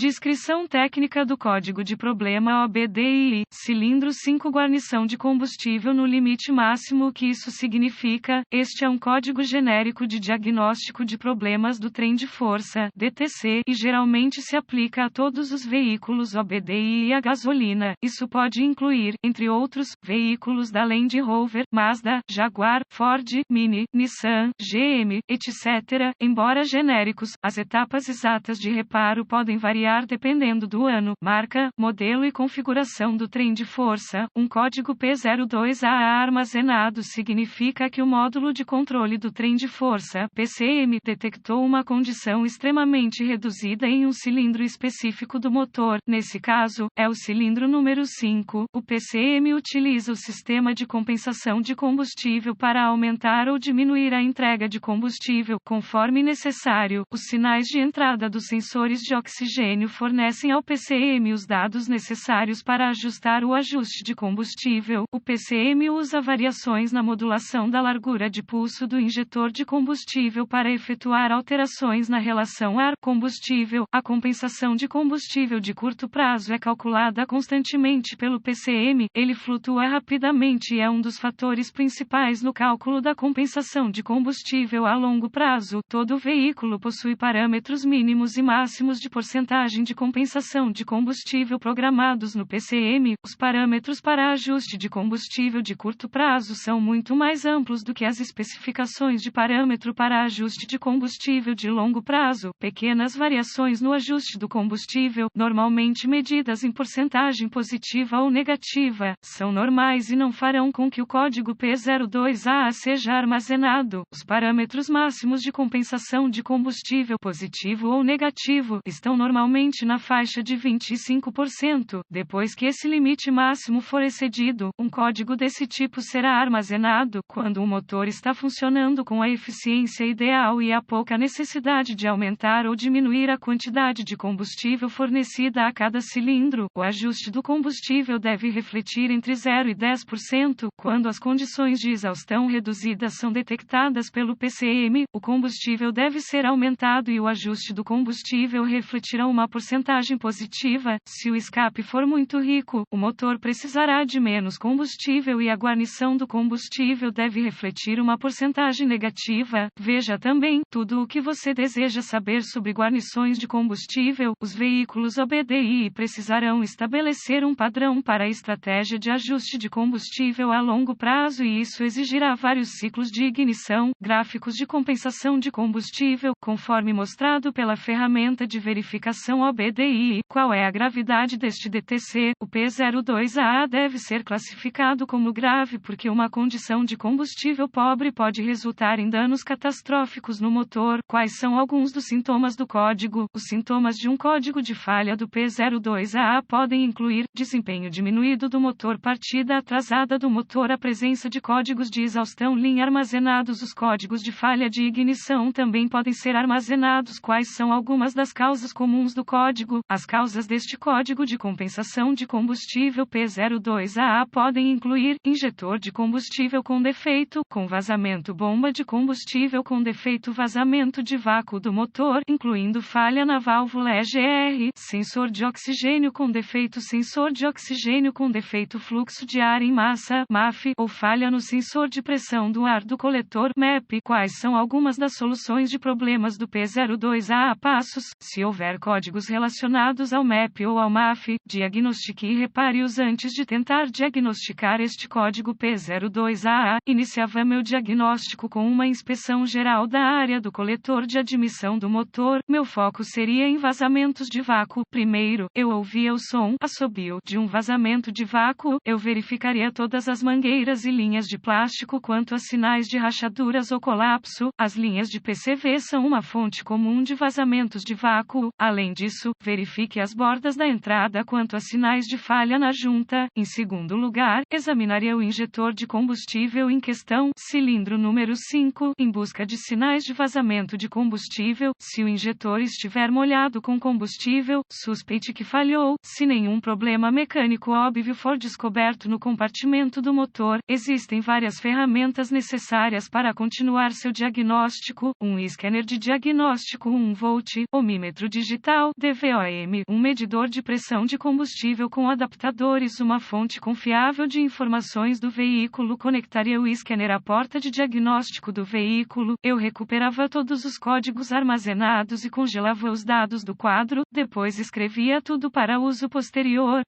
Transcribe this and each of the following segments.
Descrição técnica do código de problema OBDII, cilindro 5 guarnição de combustível no limite máximo. O que isso significa? Este é um código genérico de diagnóstico de problemas do trem de força, DTC, e geralmente se aplica a todos os veículos OBDII e a gasolina. Isso pode incluir, entre outros, veículos da Land Rover, Mazda, Jaguar, Ford, Mini, Nissan, GM, etc. Embora genéricos, as etapas exatas de reparo podem variar dependendo do ano, marca, modelo e configuração do trem de força. Um código P02AA armazenado significa que o módulo de controle do trem de força, PCM, detectou uma condição extremamente reduzida em um cilindro específico do motor. Nesse caso, é o cilindro número 5. O PCM utiliza o sistema de compensação de combustível para aumentar ou diminuir a entrega de combustível, conforme necessário. Os sinais de entrada dos sensores de oxigênio fornecem ao PCM os dados necessários para ajustar o ajuste de combustível. O PCM usa variações na modulação da largura de pulso do injetor de combustível para efetuar alterações na relação ar-combustível. A compensação de combustível de curto prazo é calculada constantemente pelo PCM. Ele flutua rapidamente e é um dos fatores principais no cálculo da compensação de combustível a longo prazo. Todo veículo possui parâmetros mínimos e máximos de porcentagem de compensação de combustível programados no PCM. Os parâmetros para ajuste de combustível de curto prazo são muito mais amplos do que as especificações de parâmetro para ajuste de combustível de longo prazo. Pequenas variações no ajuste do combustível, normalmente medidas em porcentagem positiva ou negativa, são normais e não farão com que o código P02AA seja armazenado. Os parâmetros máximos de compensação de combustível positivo ou negativo estão normalmente na faixa de 25%. Depois que esse limite máximo for excedido, um código desse tipo será armazenado quando o motor está funcionando com a eficiência ideal e há pouca necessidade de aumentar ou diminuir a quantidade de combustível fornecida a cada cilindro. O ajuste do combustível deve refletir entre 0 e 10%. Quando as condições de exaustão reduzidas são detectadas pelo PCM, o combustível deve ser aumentado e o ajuste do combustível refletirá uma porcentagem positiva. Se o escape for muito rico, o motor precisará de menos combustível e a guarnição do combustível deve refletir uma porcentagem negativa. Veja também tudo o que você deseja saber sobre guarnições de combustível. Os veículos OBDII precisarão estabelecer um padrão para a estratégia de ajuste de combustível a longo prazo e isso exigirá vários ciclos de ignição, gráficos de compensação de combustível, conforme mostrado pela ferramenta de verificação OBDII. Qual é a gravidade deste DTC? O P02AA deve ser classificado como grave porque uma condição de combustível pobre pode resultar em danos catastróficos no motor. Quais são alguns dos sintomas do código? Os sintomas de um código de falha do P02AA podem incluir desempenho diminuído do motor, partida atrasada do motor, a presença de códigos de exaustão linha armazenados. Os códigos de falha de ignição também podem ser armazenados. Quais são algumas das causas comuns do código? As causas deste código de compensação de combustível P02AA podem incluir injetor de combustível com defeito, com vazamento, bomba de combustível com defeito, vazamento de vácuo do motor, incluindo falha na válvula EGR, sensor de oxigênio com defeito, sensor de oxigênio com defeito, fluxo de ar em massa, MAF, ou falha no sensor de pressão do ar do coletor, MEP. Quais são algumas das soluções de problemas do P02AA? Passos: se houver códigos relacionados ao MEP ou ao MAF, diagnostique e repare-os antes de tentar diagnosticar este código P02AA. Iniciava meu diagnóstico com uma inspeção geral da área do coletor de admissão do motor. Meu foco seria em vazamentos de vácuo. Primeiro, eu ouvia o som, assobio, de um vazamento de vácuo. Eu verificaria todas as mangueiras e linhas de plástico quanto a sinais de rachaduras ou colapso. As linhas de PCV são uma fonte comum de vazamentos de vácuo. Além disso, verifique as bordas da entrada quanto a sinais de falha na junta. Em segundo lugar, examinaria o injetor de combustível em questão, cilindro número 5, em busca de sinais de vazamento de combustível. Se o injetor estiver molhado com combustível, suspeite que falhou. Se nenhum problema mecânico óbvio for descoberto no compartimento do motor, existem várias ferramentas necessárias para continuar seu diagnóstico: um scanner de diagnóstico 1 volt, ohmímetro digital, digital DVOM, um medidor de pressão de combustível com adaptadores, uma fonte confiável de informações do veículo. Conectaria o scanner à porta de diagnóstico do veículo, eu recuperava todos os códigos armazenados e congelava os dados do quadro, depois escrevia tudo para uso posterior.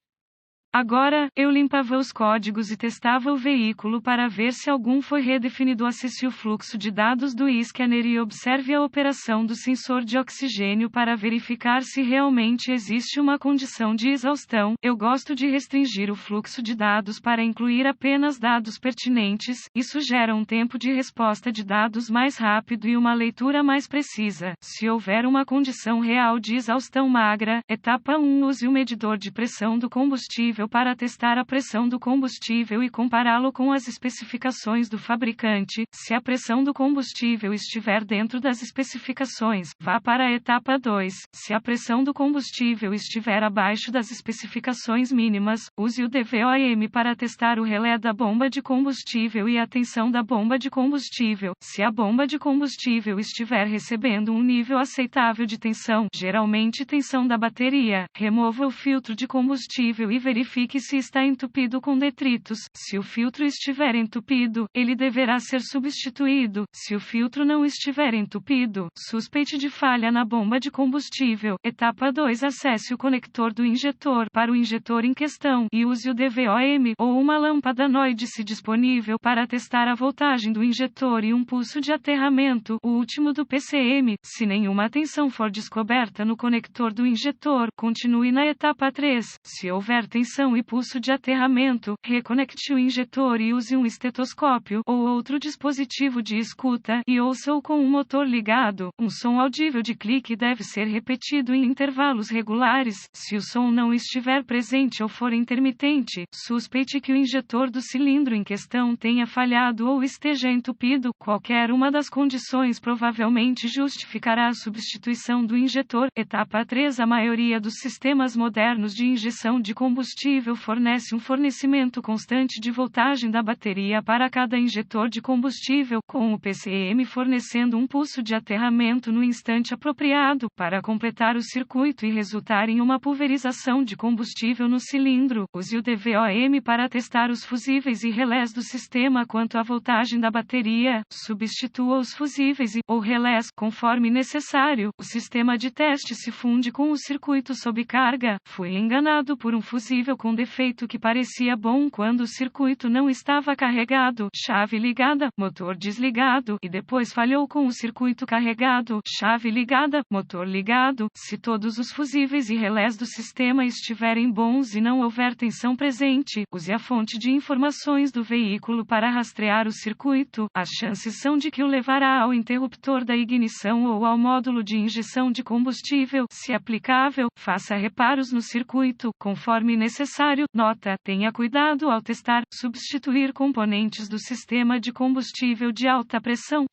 Agora, eu limpava os códigos e testava o veículo para ver se algum foi redefinido. Acesse o fluxo de dados do scanner e observe a operação do sensor de oxigênio para verificar se realmente existe uma condição de exaustão. Eu gosto de restringir o fluxo de dados para incluir apenas dados pertinentes. Isso gera um tempo de resposta de dados mais rápido e uma leitura mais precisa. Se houver uma condição real de exaustão magra, etapa 1, use o medidor de pressão do combustível para testar a pressão do combustível e compará-lo com as especificações do fabricante. Se a pressão do combustível estiver dentro das especificações, vá para a etapa 2. Se a pressão do combustível estiver abaixo das especificações mínimas, use o DVOM para testar o relé da bomba de combustível e a tensão da bomba de combustível. Se a bomba de combustível estiver recebendo um nível aceitável de tensão, geralmente tensão da bateria, remova o filtro de combustível e verifique se está entupido com detritos. Se o filtro estiver entupido, ele deverá ser substituído. Se o filtro não estiver entupido, suspeite de falha na bomba de combustível. Etapa 2. Acesse o conector do injetor para o injetor em questão e use o DVOM ou uma lâmpada NOID se disponível para testar a voltagem do injetor e um pulso de aterramento, o último do PCM. Se nenhuma tensão for descoberta no conector do injetor, continue na etapa 3. Se houver tensão e pulso de aterramento, reconecte o injetor e use um estetoscópio ou outro dispositivo de escuta e ouça-o com o motor ligado. Um som audível de clique deve ser repetido em intervalos regulares. Se o som não estiver presente ou for intermitente, suspeite que o injetor do cilindro em questão tenha falhado ou esteja entupido. Qualquer uma das condições provavelmente justificará a substituição do injetor. Etapa 3. A maioria dos sistemas modernos de injeção de combustível fornece um fornecimento constante de voltagem da bateria para cada injetor de combustível, com o PCM fornecendo um pulso de aterramento no instante apropriado, para completar o circuito e resultar em uma pulverização de combustível no cilindro. Use o DVOM para testar os fusíveis e relés do sistema quanto à voltagem da bateria. Substitua os fusíveis ou relés, conforme necessário. O sistema de teste se funde com o circuito sob carga. Fui enganado por um fusível com defeito que parecia bom quando o circuito não estava carregado, chave ligada, motor desligado, e depois falhou com o circuito carregado, chave ligada, motor ligado. Se todos os fusíveis e relés do sistema estiverem bons e não houver tensão presente, use a fonte de informações do veículo para rastrear o circuito. As chances são de que o levará ao interruptor da ignição ou ao módulo de injeção de combustível. Se aplicável, faça reparos no circuito, conforme necessário. Nota: tenha cuidado ao testar, substituir componentes do sistema de combustível de alta pressão.